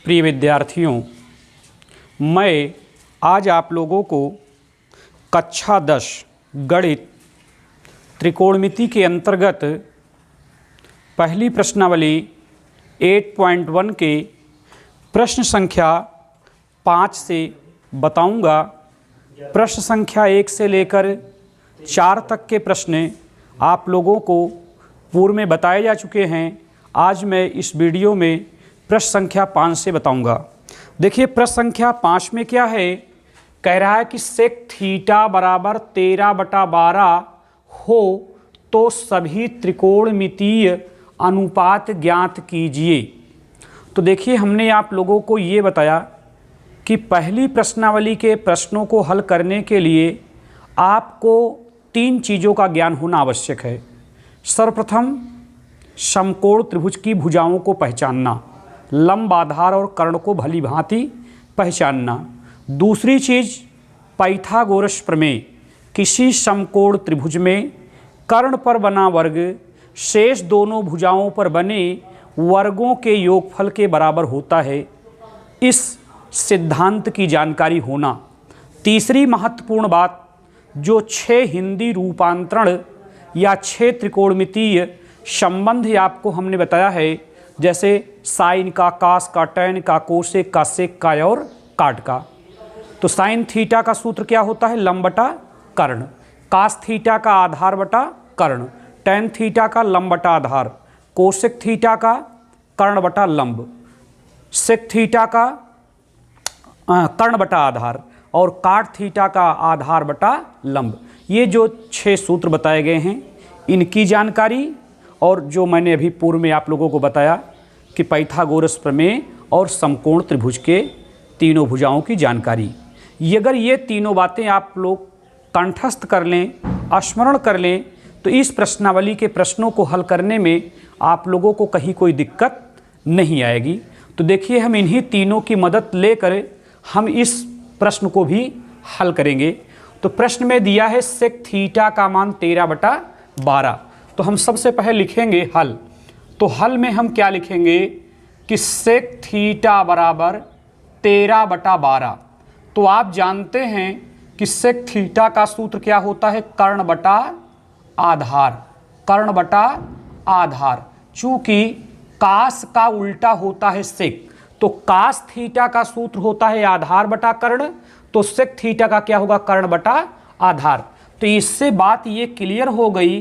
प्रिय विद्यार्थियों, मैं आज आप लोगों को कक्षा 10 गणित त्रिकोणमिति के अंतर्गत पहली प्रश्नावली 8.1 के प्रश्न संख्या 5 से बताऊंगा। प्रश्न संख्या 1 से लेकर 4 तक के प्रश्न आप लोगों को पूर्व में बताए जा चुके हैं। आज मैं इस वीडियो में प्रश्न संख्या 5 से बताऊंगा। देखिए प्रश्न संख्या 5 में क्या है, कह रहा है कि सेक थीटा बराबर 13/12 हो तो सभी त्रिकोणमितीय अनुपात ज्ञात कीजिए। तो देखिए हमने आप लोगों को ये बताया कि पहली प्रश्नावली के प्रश्नों को हल करने के लिए आपको 3 चीज़ों का ज्ञान होना आवश्यक है। सर्वप्रथम समकोण त्रिभुज की भुजाओं को पहचानना, लंब, आधार और कर्ण को भली भांति पहचानना। दूसरी चीज़ पाइथागोरस प्रमेय, किसी समकोण त्रिभुज में कर्ण पर बना वर्ग शेष दोनों भुजाओं पर बने वर्गों के योगफल के बराबर होता है, इस सिद्धांत की जानकारी होना। तीसरी महत्वपूर्ण बात, जो 6 हिंदी रूपांतरण या 6 त्रिकोणमितीय संबंध आपको हमने बताया है, जैसे साइन का, कास का, टैन का, कोसेक का, सेक का और काट का। तो साइन थीटा का सूत्र क्या होता है, लंब बटा कर्ण। कास थीटा का आधार बटा कर्ण। टैन थीटा का लंब बटा आधार। कोसेक थीटा का कर्ण बटा लंब। सेक थीटा का कर्ण बटा आधार और काट थीटा का आधार बटा लंब। ये जो 6 सूत्र बताए गए हैं, इनकी जानकारी और जो मैंने अभी पूर्व में आप लोगों को बताया कि पाइथागोरस प्रमेय और समकोण त्रिभुज के तीनों भुजाओं की जानकारी, ये अगर ये तीनों बातें आप लोग कंठस्थ कर लें, स्मरण कर लें, तो इस प्रश्नावली के प्रश्नों को हल करने में आप लोगों को कहीं कोई दिक्कत नहीं आएगी। तो देखिए हम इन्हीं तीनों की मदद लेकर हम इस प्रश्न को भी हल करेंगे। तो प्रश्न में दिया है सेक थीटा का मान 13/12। तो हम सबसे पहले लिखेंगे हल। तो हल में हम क्या लिखेंगे कि सेक थीटा बराबर 13/12। तो आप जानते हैं कि सेक थीटा का सूत्र क्या होता है, कर्ण बटा आधार। कर्ण बटा आधार। चूंकि कास का उल्टा होता है सेक, तो कास थीटा का सूत्र होता है आधार बटा कर्ण, तो सेक थीटा का क्या होगा, कर्ण बटा आधार। तो इससे बात ये क्लियर हो गई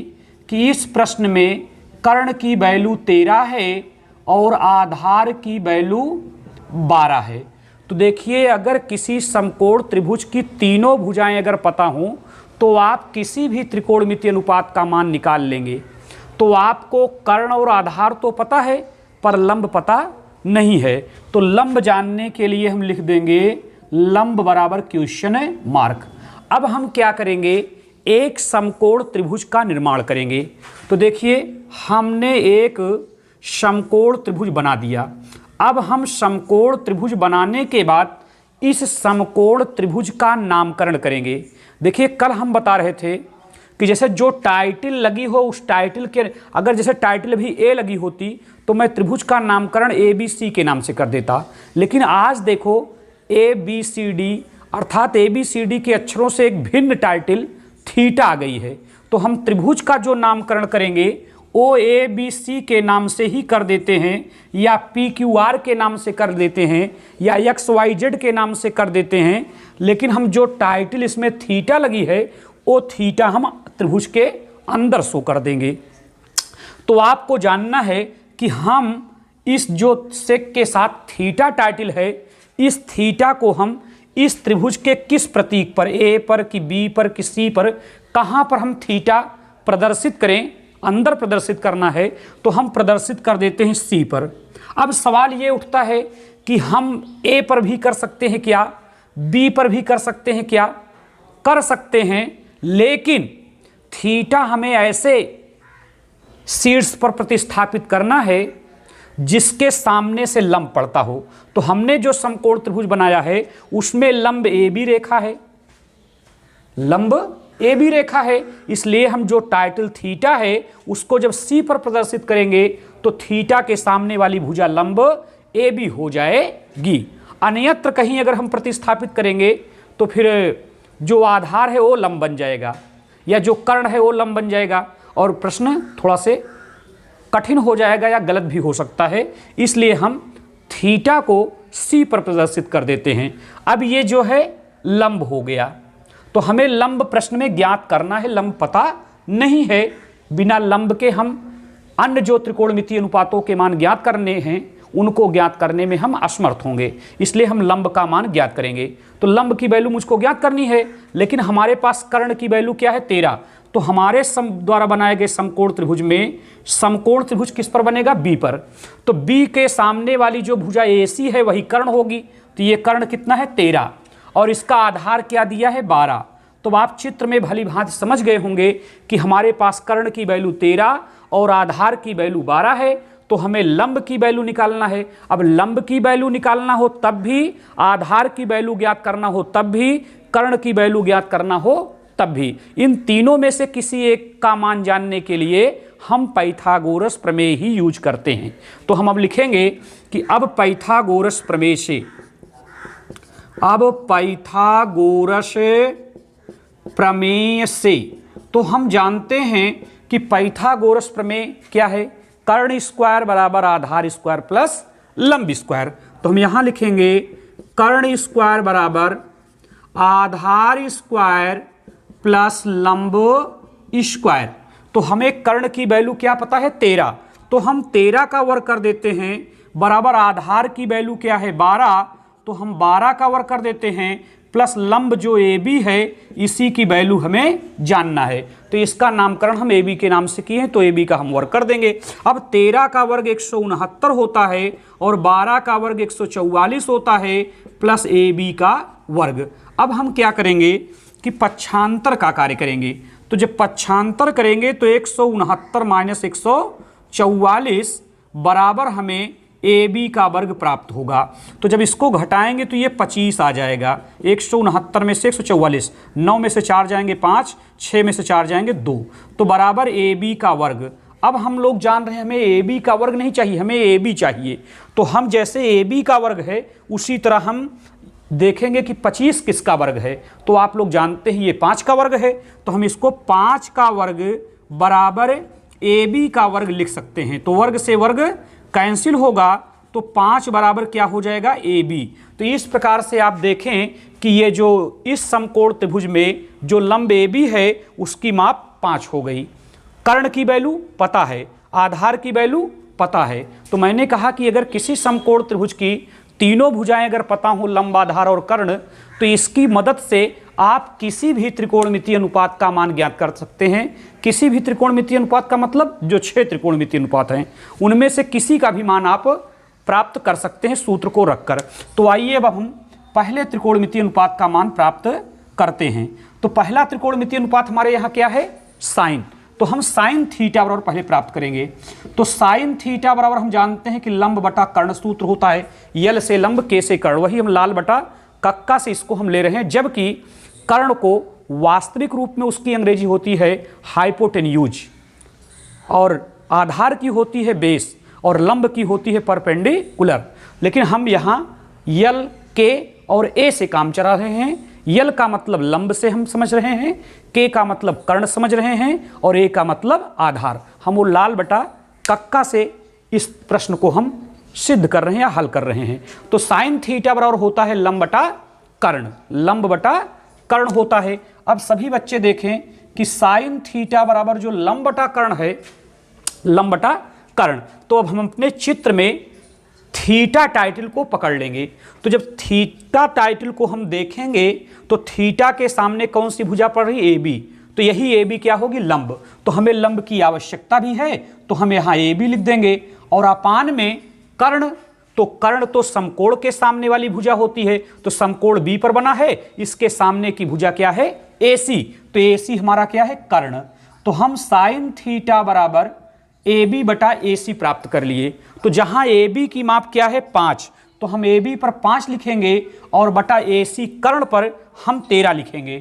कि इस प्रश्न में कर्ण की वैल्यू 13 है और आधार की वैल्यू 12 है। तो देखिए अगर किसी समकोण त्रिभुज की तीनों भुजाएं अगर पता हों तो आप किसी भी त्रिकोणमितीय अनुपात का मान निकाल लेंगे। तो आपको कर्ण और आधार तो पता है पर लंब पता नहीं है। तो लंब जानने के लिए हम लिख देंगे लंब बराबर क्वेश्चन मार्क। अब हम क्या करेंगे, एक समकोण त्रिभुज का निर्माण करेंगे। तो देखिए हमने एक समकोण त्रिभुज बना दिया। अब हम समकोण त्रिभुज बनाने के बाद इस समकोण त्रिभुज का नामकरण करेंगे। देखिए कल हम बता रहे थे कि जैसे जो टाइटल लगी हो उस टाइटल के, अगर जैसे टाइटल भी ए लगी होती तो मैं त्रिभुज का नामकरण ABC के नाम से कर देता। लेकिन आज देखो ABCD अर्थात ABCD के अक्षरों से एक भिन्न टाइटल थीटा आ गई है। तो हम त्रिभुज का जो नामकरण करेंगे OABC के नाम से ही कर देते हैं, या PQR के नाम से कर देते हैं, या XYZ के नाम से कर देते हैं। लेकिन हम जो टाइटल इसमें थीटा लगी है वो थीटा हम त्रिभुज के अंदर शो कर देंगे। तो आपको जानना है कि हम इस जो सेक के साथ थीटा टाइटल है, इस थीटा को हम इस त्रिभुज के किस प्रतीक पर, A पर कि B पर कि C पर, कहाँ पर हम थीटा प्रदर्शित करें, अंदर प्रदर्शित करना है तो हम प्रदर्शित कर देते हैं C पर। अब सवाल ये उठता है कि हम A पर भी कर सकते हैं क्या, B पर भी कर सकते हैं क्या? कर सकते हैं, लेकिन थीटा हमें ऐसे शीर्ष पर प्रतिस्थापित करना है जिसके सामने से लंब पड़ता हो। तो हमने जो समकोण त्रिभुज बनाया है उसमें लंब AB रेखा है, लंब AB रेखा है। इसलिए हम जो टाइटल थीटा है उसको जब C पर प्रदर्शित करेंगे तो थीटा के सामने वाली भुजा लंब ए बी हो जाएगी। अन्यत्र कहीं अगर हम प्रतिस्थापित करेंगे तो फिर जो आधार है वो लंब बन जाएगा या जो कर्ण है वो लंब बन जाएगा और प्रश्न थोड़ा से कठिन हो जाएगा या गलत भी हो सकता है। इसलिए हम थीटा को सी पर प्रदर्शित कर देते हैं। अब ये जो है लंब हो गया, तो हमें लंब प्रश्न में ज्ञात करना है, लंब पता नहीं है। बिना लंब के हम अन्य जो त्रिकोणमितीय अनुपातों के मान ज्ञात करने हैं उनको ज्ञात करने में हम असमर्थ होंगे, इसलिए हम लंब का मान ज्ञात करेंगे। तो लंब की वैल्यू मुझको ज्ञात करनी है, लेकिन हमारे पास कर्ण की वैल्यू क्या है 13। तो हमारे द्वारा बनाए गए समकोण त्रिभुज में समकोण त्रिभुज किस पर बनेगा, बी पर। तो बी के सामने वाली जो भुजा AC है वही कर्ण होगी। तो ये कर्ण कितना है 13 और इसका आधार क्या दिया है 12। तो आप चित्र में भली भांति समझ गए होंगे कि हमारे पास कर्ण की वैल्यू 13 और आधार की वैल्यू 12 है। तो हमें लंब की वैल्यू निकालना है। अब लंब की वैल्यू निकालना हो तब भी, आधार की वैल्यू ज्ञात करना हो तब भी, कर्ण की वैल्यू ज्ञात करना हो तब भी, इन तीनों में से किसी एक का मान जानने के लिए हम पाइथागोरस प्रमेय ही यूज करते हैं। तो हम अब लिखेंगे कि अब पाइथागोरस प्रमेय से, अब पाइथागोरस प्रमेय से तो हम जानते हैं कि पाइथागोरस प्रमेय क्या है, कर्ण स्क्वायर बराबर आधार स्क्वायर प्लस लंब स्क्वायर। तो हम यहां लिखेंगे कर्ण स्क्वायर बराबर आधार स्क्वायर प्लस लंब स्क्वायर। तो हमें कर्ण की वैल्यू क्या पता है 13, तो हम 13 का वर्ग कर देते हैं बराबर आधार की वैल्यू क्या है 12, तो हम 12 का वर्ग कर देते हैं प्लस लंब जो AB है इसी की वैल्यू हमें जानना है। तो इसका नामकरण हम AB के नाम से किए हैं, तो AB का हम वर्ग कर देंगे। अब 13 का वर्ग 169 होता है और 12 का वर्ग 144 होता है प्लस AB का वर्ग। अब हम क्या करेंगे कि पक्षांतर का कार्य करेंगे। तो जब पक्षांतर करेंगे तो 169 माइनस 144 बराबर हमें AB का वर्ग प्राप्त होगा। तो जब इसको घटाएंगे तो ये 25 आ जाएगा। 169 में से 144, 9 में से 4 जाएंगे 5, 6 में से 4 जाएंगे 2, तो बराबर AB का वर्ग। अब हम लोग जान रहे हैं हमें AB का वर्ग नहीं चाहिए, हमें AB चाहिए। तो हम जैसे AB का वर्ग है उसी तरह हम देखेंगे कि 25 किसका वर्ग है। तो आप लोग जानते हैं ये 5 का वर्ग है, तो हम इसको 5 का वर्ग बराबर AB का वर्ग लिख सकते हैं। तो वर्ग से वर्ग कैंसिल होगा तो 5 बराबर क्या हो जाएगा AB। तो इस प्रकार से आप देखें कि ये जो इस समकोण त्रिभुज में जो लंब AB है उसकी माप 5 हो गई। कर्ण की वैल्यू पता है, आधार की वैल्यू पता है। तो मैंने कहा कि अगर किसी समकोण त्रिभुज की तीनों भुजाएं अगर पता हो, लंब, आधार और कर्ण, तो इसकी मदद से आप किसी भी त्रिकोणमितीय अनुपात का मान ज्ञात कर सकते हैं। किसी भी त्रिकोणमितीय अनुपात का मतलब जो 6 त्रिकोणमितीय अनुपात हैं उनमें से किसी का भी मान आप प्राप्त कर सकते हैं सूत्र को रखकर। तो आइए अब हम पहले त्रिकोणमितीय अनुपात का मान प्राप्त करते हैं। तो पहला त्रिकोणमितीय अनुपात हमारे यहाँ क्या है, साइन। तो हम साइन थीटा बराबर पहले प्राप्त करेंगे। तो साइन थीटा बराबर हम जानते हैं कि लंब बटा कर्ण सूत्र होता है, यल से लंब के से कर्ण, वही हम लाल बटा कक्का से इसको हम ले रहे हैं। जबकि कर्ण को वास्तविक रूप में उसकी अंग्रेजी होती है हाइपोटेन्यूज और आधार की होती है बेस और लंब की होती है परपेंडिकुलर। लेकिन हम यहाँ यल के और ए से काम चला रहे हैं। यल का मतलब लंब से हम समझ रहे हैं, के का मतलब कर्ण समझ रहे हैं और ए का मतलब आधार। हम वो लाल बटा कक्का से इस प्रश्न को हम सिद्ध कर रहे हैं या हल कर रहे हैं। तो साइन थीटा बराबर होता है लंब बटा कर्ण, लंब बटा कर्ण होता है। अब सभी बच्चे देखें कि साइन थीटा बराबर जो लंब बटा कर्ण है, लंब बटा कर्ण। तो अब हम अपने चित्र में थीटा टाइटल को पकड़ लेंगे। तो जब थीटा टाइटल को हम देखेंगे तो थीटा के सामने कौन सी भुजा पड़ रही है, AB। तो यही AB क्या होगी, लंब। तो हमें लंब की आवश्यकता भी है तो हम यहाँ AB लिख देंगे। और अपान में कर्ण, तो कर्ण तो समकोण के सामने वाली भुजा होती है, तो समकोण B पर बना है, इसके सामने की भुजा क्या है, AC। तो AC हमारा क्या है, कर्ण। तो हम साइन थीटा बराबर AB बटा AC प्राप्त कर लिए। तो जहां AB की माप क्या है 5, तो हम AB पर 5 लिखेंगे और बटा AC कर्ण पर हम 13 लिखेंगे।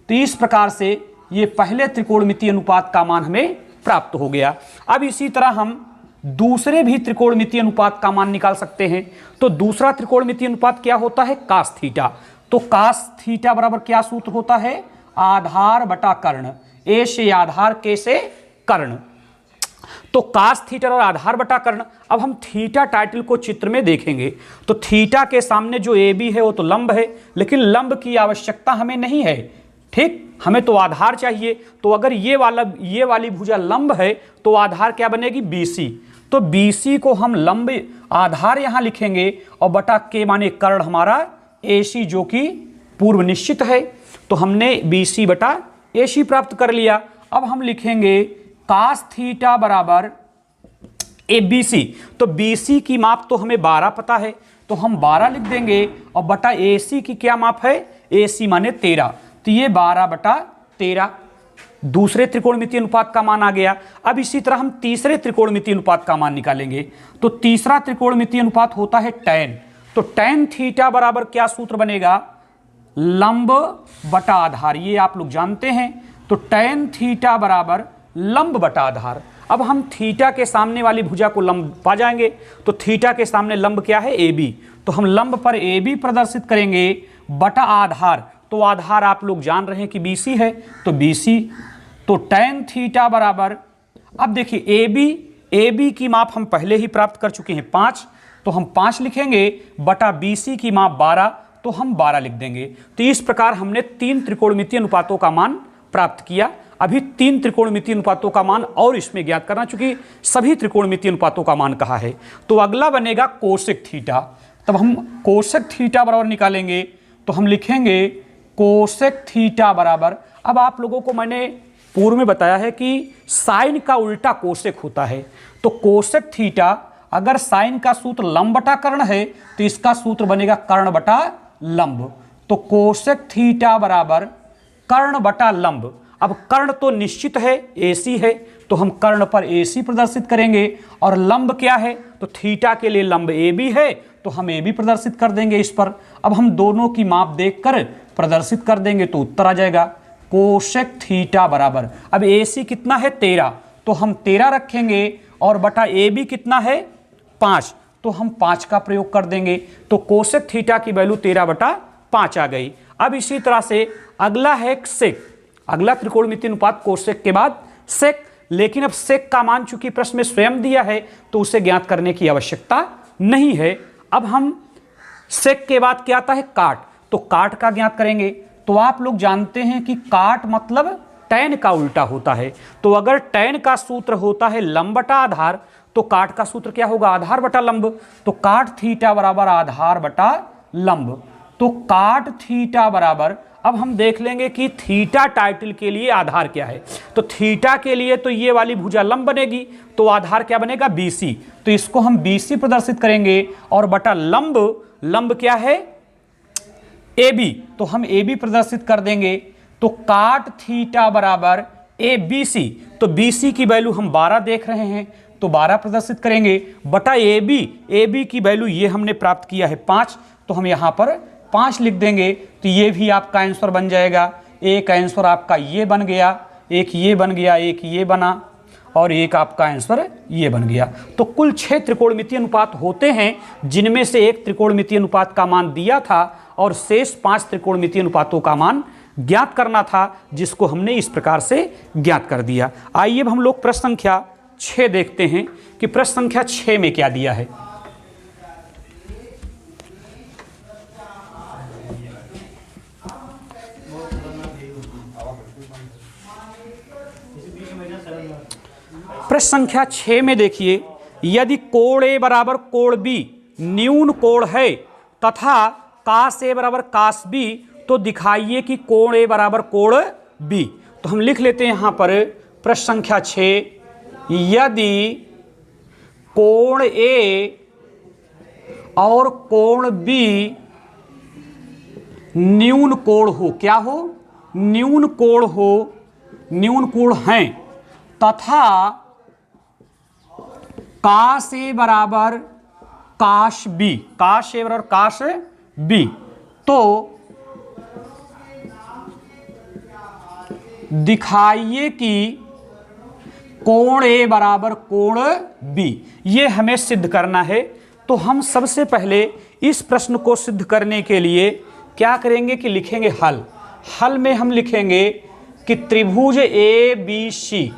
तो इस प्रकार से ये पहले त्रिकोणमितीय अनुपात का मान हमें प्राप्त हो गया। अब इसी तरह हम दूसरे भी त्रिकोणमितीय अनुपात का मान निकाल सकते हैं। तो दूसरा त्रिकोणमितीय अनुपात क्या होता है? Cos theta. तो कास थीटा बराबर क्या सूत्र होता है? आधार बटा कर्ण। ए से आधार, के से कर्ण। तो कास थीटा और आधार बटा कर्ण। अब हम थीटा टाइटल को चित्र में देखेंगे तो थीटा के सामने जो ए बी है वो तो लंब है, लेकिन लंब की आवश्यकता हमें नहीं है। ठीक, हमें तो आधार चाहिए। तो अगर ये वाली भुजा लंब है तो आधार क्या बनेगी? BC। तो BC को हम लंब आधार यहां लिखेंगे और बटा के माने कर्ण हमारा AC, जो कि पूर्व निश्चित है। तो हमने BC बटा AC प्राप्त कर लिया। अब हम लिखेंगे कास थीटा बराबर ABC। तो BC की माप तो हमें 12 पता है, तो हम 12 लिख देंगे और बटा AC की क्या माप है? AC माने 13। तो ये 12 बटा 13 दूसरे त्रिकोणमितीय अनुपात का मान आ गया। अब इसी तरह हम तीसरे त्रिकोणमितीय अनुपात का मान निकालेंगे। तो तीसरा त्रिकोणमितीय अनुपात होता है tan। तो tan थीटा बराबर क्या सूत्र बनेगा? लंब बटा आधार। ये आप लोग जानते हैं। तो tan थीटा बराबर लंब बटा आधार। अब हम थीटा के सामने वाली भुजा को लंब पा जाएंगे। तो थीटा के सामने लंब क्या है? AB। तो हम लंब पर AB प्रदर्शित करेंगे बटा आधार। तो आधार आप लोग जान रहे हैं कि BC है, तो BC। तो tan थीटा बराबर, अब देखिए AB की माप हम पहले ही प्राप्त कर चुके हैं 5, तो हम 5 लिखेंगे बटा BC की माप 12, तो हम 12 लिख देंगे। तो इस प्रकार हमने 3 त्रिकोणमितीय अनुपातों का मान प्राप्त किया। अभी 3 त्रिकोणमितीय अनुपातों का मान और इसमें ज्ञात करना, चूंकि सभी त्रिकोणमितीय अनुपातों का मान कहा है। तो अगला बनेगा कोसेक थीटा। तब हम कोसेक थीटा बराबर निकालेंगे। तो हम लिखेंगे कोसेक थीटा बराबर, अब आप लोगों को मैंने पूर्व में बताया है कि साइन का उल्टा कोसेक होता है। तो कोसेक थीटा, अगर साइन का सूत्र लंब बटा कर्ण है तो इसका सूत्र बनेगा कर्ण बटा लंब। तो कोसेक थीटा बराबर कर्ण बटा लंब। अब कर्ण तो निश्चित है, AC है, तो हम कर्ण पर AC प्रदर्शित करेंगे। और लंब क्या है? तो थीटा के लिए लंब AB है, तो हम AB प्रदर्शित कर देंगे इस पर। अब हम दोनों की माप देखकर प्रदर्शित कर देंगे तो उत्तर आ जाएगा कोसेक थीटा बराबर। अब AC कितना है? 13, तो हम 13 रखेंगे और बटा AB कितना है? 5, तो हम 5 का प्रयोग कर देंगे। तो कोसेक थीटा की वैल्यू 13 बटा 5 आ गई। अब इसी तरह से अगला है सेक। अगला त्रिकोणमितीय अनुपात कोसेक के बाद सेक, लेकिन अब सेक का मान चूंकि प्रश्न में स्वयं दिया है तो उसे ज्ञात करने की आवश्यकता नहीं है। अब हम सेक के बाद क्या आता है? काट। तो काट का ज्ञात करेंगे। तो आप लोग जानते हैं कि काट मतलब tan का उल्टा होता है। तो अगर tan का सूत्र होता है लंब बटा आधार, तो काट का सूत्र क्या होगा? आधार बटा लंब। तो काट थीटा बराबर आधार बटा लंब। तो काट थीटा बराबर, अब हम देख लेंगे कि थीटा टाइटल के लिए आधार क्या है। तो थीटा के लिए तो ये वाली भुजा लंब बनेगी, तो आधार क्या बनेगा? BC। तो इसको हम BC प्रदर्शित करेंगे और बटा लंब क्या है? AB। तो हम AB प्रदर्शित कर देंगे। तो काट थीटा बराबर ABC। तो BC की वैल्यू हम 12 देख रहे हैं, तो 12 प्रदर्शित करेंगे बटा AB की वैल्यू ये हमने प्राप्त किया है 5, तो हम यहाँ पर 5 लिख देंगे। तो ये भी आपका आंसर बन जाएगा। एक आंसर आपका ये बन गया, एक ये बन गया, एक ये बना और एक आपका आंसर ये बन गया। तो कुल 6 त्रिकोणमितीय अनुपात होते हैं, जिनमें से एक त्रिकोणमितीय अनुपात का मान दिया था और शेष 5 त्रिकोणमितीय अनुपातों का मान ज्ञात करना था, जिसको हमने इस प्रकार से ज्ञात कर दिया। आइए अब हम लोग प्रश्न संख्या 6 देखते हैं कि प्रश्न संख्या 6 में क्या दिया है। प्रश्न संख्या 6 में देखिए, यदि कोण A बराबर कोण B न्यून कोण है तथा कास A बराबर कास B, तो दिखाइए कि कोण A बराबर कोण B। तो हम लिख लेते हैं यहां पर प्रश्न संख्या 6, यदि कोण A और कोण B न्यून कोण हो, क्या हो? न्यून कोण हो, न्यून कोण हैं, तथा कास A बराबर काश B, काश A बराबर काश B, तो दिखाइए कि कोण ए बराबर कोण बी, ये हमें सिद्ध करना है। तो हम सबसे पहले इस प्रश्न को सिद्ध करने के लिए क्या करेंगे कि लिखेंगे हल। हल में हम लिखेंगे कि त्रिभुज ए बी सी।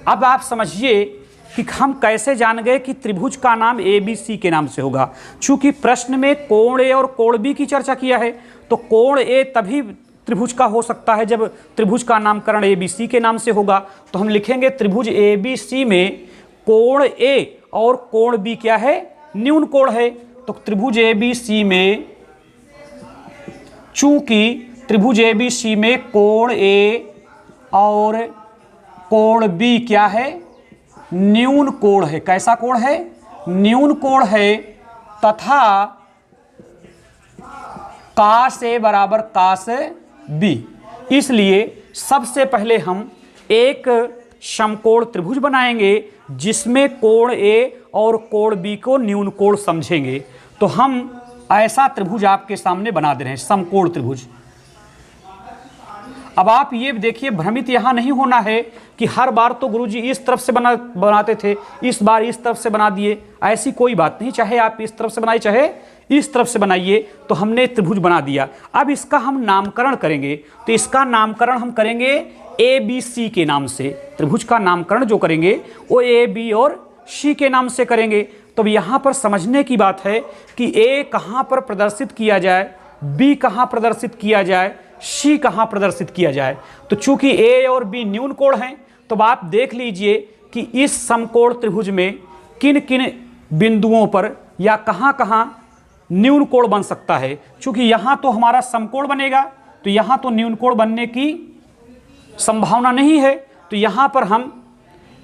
अब आप समझिए कि हम कैसे जान गए कि त्रिभुज का नाम ए बी सी के नाम से होगा। चूंकि प्रश्न में कोण ए और कोण बी की चर्चा किया है, तो कोण ए तभी त्रिभुज का हो सकता है जब त्रिभुज का नामकरण ए बी सी के नाम से होगा। तो हम लिखेंगे त्रिभुज ए बी सी में कोण ए और कोण बी क्या है, न्यून कोण है। तो त्रिभुज ए बी सी में, चूंकि त्रिभुज ए बी सी में कोण ए और कोण बी क्या है, न्यून कोण है। कैसा कोण है, न्यून कोण है, तथा कास ए बराबर कास बी। इसलिए सबसे पहले हम एक समकोण त्रिभुज बनाएंगे जिसमें कोण ए और कोण बी को न्यून कोण समझेंगे। तो हम ऐसा त्रिभुज आपके सामने बना दे रहे हैं, समकोण त्रिभुज। अब आप ये देखिए, भ्रमित यहाँ नहीं होना है कि हर बार तो गुरुजी इस तरफ से बनाते थे, इस बार इस तरफ से बना दिए, ऐसी कोई बात नहीं। चाहे आप इस तरफ से बनाइए चाहे इस तरफ से बनाइए, तो हमने त्रिभुज बना दिया। अब इसका हम नामकरण करेंगे, तो इसका नामकरण हम करेंगे ए बी सी के नाम से। त्रिभुज का नामकरण जो करेंगे वो ए बी और सी के नाम से करेंगे। तो यहाँ पर समझने की बात है कि ए कहाँ पर प्रदर्शित किया जाए, बी कहाँ प्रदर्शित किया जाए, सी कहाँ प्रदर्शित किया जाए। तो चूंकि ए और बी न्यून कोण हैं, तो आप देख लीजिए कि इस समकोण त्रिभुज में किन किन बिंदुओं पर या कहाँ कहाँ न्यून कोण बन सकता है। चूंकि यहाँ तो हमारा समकोण बनेगा, तो यहाँ तो न्यून कोण बनने की संभावना नहीं है। तो यहाँ पर हम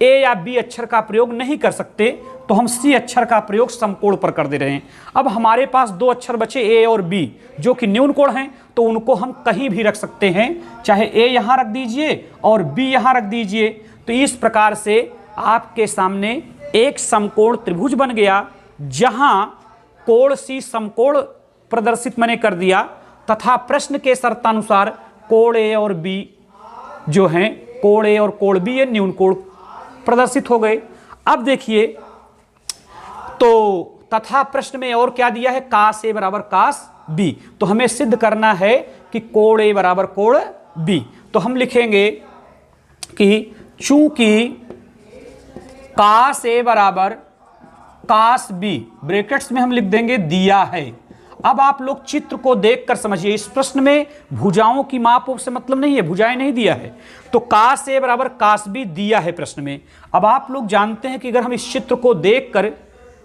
ए या बी अक्षर का प्रयोग नहीं कर सकते, तो हम सी अक्षर का प्रयोग समकोण पर कर दे रहे हैं। अब हमारे पास दो अक्षर बचे ए और बी, जो कि न्यून कोण हैं, तो उनको हम कहीं भी रख सकते हैं। चाहे ए यहाँ रख दीजिए और बी यहाँ रख दीजिए। तो इस प्रकार से आपके सामने एक समकोण त्रिभुज बन गया, जहाँ कोण सी समकोण प्रदर्शित मैंने कर दिया, तथा प्रश्न के शर्तानुसार कोण ए और बी जो हैं, कोण ए और कोण बी, ये न्यून कोण प्रदर्शित हो गए। अब देखिए, तो तथा प्रश्न में और क्या दिया है, कास ए बराबर कास बी। तो हमें सिद्ध करना है कि कोण ए बराबर कोण बी। तो हम लिखेंगे कि चूंकि कास ए बराबर कास बी, ब्रैकेट्स में हम लिख देंगे दिया है। अब आप लोग चित्र को देखकर समझिए, इस प्रश्न में भुजाओं की माप से मतलब नहीं है, भुजाएं नहीं दिया है। तो कास ए बराबर कास बी दिया है प्रश्न में। अब आप लोग जानते हैं कि अगर हम इस चित्र को देखकर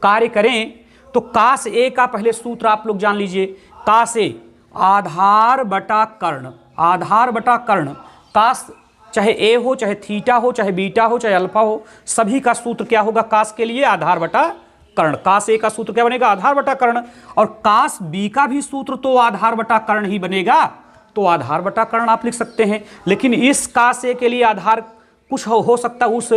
कार्य करें, तो कास ए का पहले सूत्र आप लोग जान लीजिए। कास ए आधार बटा कर्ण, आधार बटा कर्ण। कास चाहे ए हो, चाहे थीटा हो, चाहे बीटा हो, चाहे अल्फा हो, सभी का सूत्र क्या होगा कास के लिए, आधार बटा कर्ण। कास ए का सूत्र क्या बनेगा, आधार बटा कर्ण। और कास बी का भी सूत्र तो आधार बटा कर्ण ही बनेगा। तो आधार बटा कर्ण आप लिख सकते हैं, लेकिन इस कास ए के लिए आधार कुछ हो सकता है, उस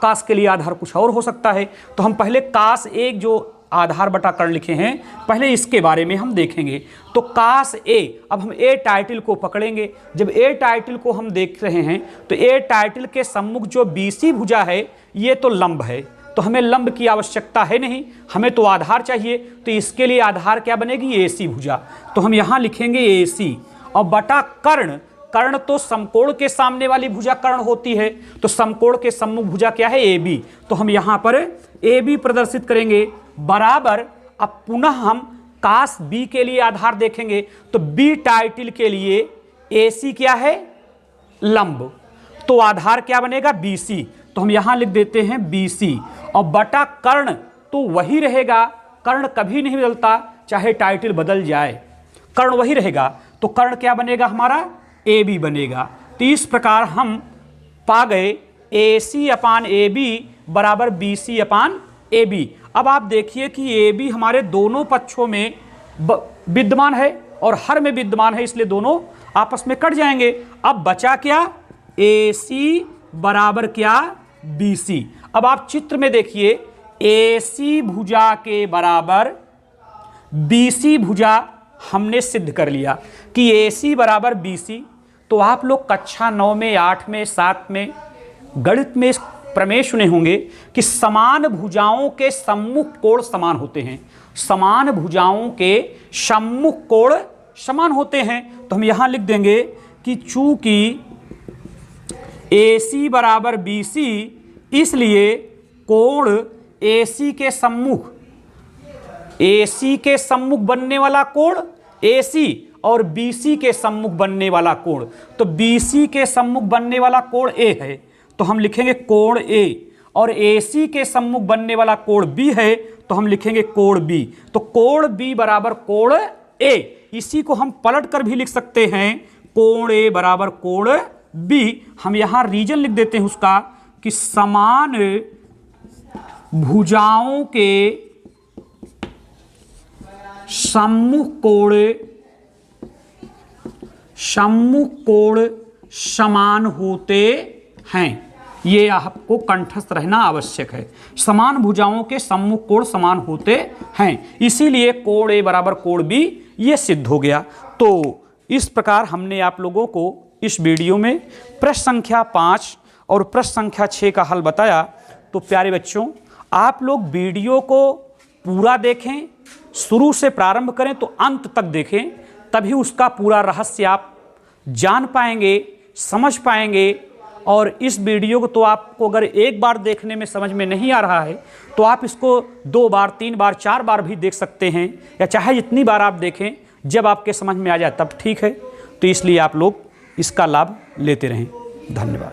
कास के लिए आधार कुछ और हो सकता है। तो हम पहले कास एक जो आधार बटा कर्ण लिखे हैं, पहले इसके बारे में हम देखेंगे। तो कास ए, अब हम ए टाइटल को पकड़ेंगे। जब ए टाइटल को हम देख रहे हैं, तो ए टाइटल के सम्मुख जो बीसी भुजा है, ये तो लंब है, तो हमें लंब की आवश्यकता है नहीं, हमें तो आधार चाहिए। तो इसके लिए आधार क्या बनेगी, एसी भुजा। तो हम यहाँ लिखेंगे एसी, और बटा कर्ण। कर्ण तो समकोण के सामने वाली भुजा कर्ण होती है, तो समकोण के सम्मुख भुजा क्या है, ए बी। तो हम यहाँ पर ए बी प्रदर्शित करेंगे, बराबर। अब पुनः हम कास बी के लिए आधार देखेंगे, तो बी टाइटल के लिए ए सी क्या है, लंब, तो आधार क्या बनेगा, बी सी। तो हम यहाँ लिख देते हैं बी सी, और बटा कर्ण तो वही रहेगा, कर्ण कभी नहीं बदलता, चाहे टाइटल बदल जाए, कर्ण वही रहेगा। तो कर्ण क्या बनेगा हमारा, ए बी बनेगा। तो इस प्रकार हम पा गए A C upon A B बराबर B C upon A B. अब आप देखिए कि ए बी हमारे दोनों पक्षों में विद्यमान है और हर में विद्यमान है, इसलिए दोनों आपस में कट जाएंगे। अब बचा क्या, ए सी बराबर क्या, बी सी। अब आप चित्र में देखिए, ए सी भुजा के बराबर बी सी भुजा हमने सिद्ध कर लिया कि ए सी बराबर बी सी। तो आप लोग कक्षा 9 में, 8 में, 7 में गणित में प्रमेय सुने होंगे कि समान भुजाओं के सम्मुख कोण समान होते हैं। समान भुजाओं के सम्मुख कोण समान होते हैं। तो हम यहां लिख देंगे कि चूंकि AC बराबर BC, इसलिए कोण AC के सम्मुख, AC के सम्मुख बनने वाला कोण AC और BC के सम्मुख बनने वाला कोण, तो BC के सम्मुख बनने वाला कोण A है तो हम लिखेंगे कोण A, और AC के सम्मुख बनने वाला कोण B है तो हम लिखेंगे कोण B। तो कोण B बराबर कोण A, इसी को हम पलट कर भी लिख सकते हैं, कोण A बराबर कोण B। हम यहां रीजन लिख देते हैं उसका कि समान भुजाओं के सम्मुख कोण समान होते हैं। ये आपको कंठस्थ रहना आवश्यक है। समान भुजाओं के सम्मुख कोण समान होते हैं, इसीलिए कोण A बराबर कोण B, ये सिद्ध हो गया। तो इस प्रकार हमने आप लोगों को इस वीडियो में प्रश्न संख्या 5 और प्रश्न संख्या 6 का हल बताया। तो प्यारे बच्चों, आप लोग वीडियो को पूरा देखें, शुरू से प्रारंभ करें तो अंत तक देखें, तभी उसका पूरा रहस्य आप जान पाएंगे, समझ पाएंगे। और इस वीडियो को तो आपको अगर एक बार देखने में समझ में नहीं आ रहा है तो आप इसको 2 बार, 3 बार, 4 बार भी देख सकते हैं, या चाहे जितनी बार आप देखें, जब आपके समझ में आ जाए तब ठीक है। तो इसलिए आप लोग इसका लाभ लेते रहें। धन्यवाद।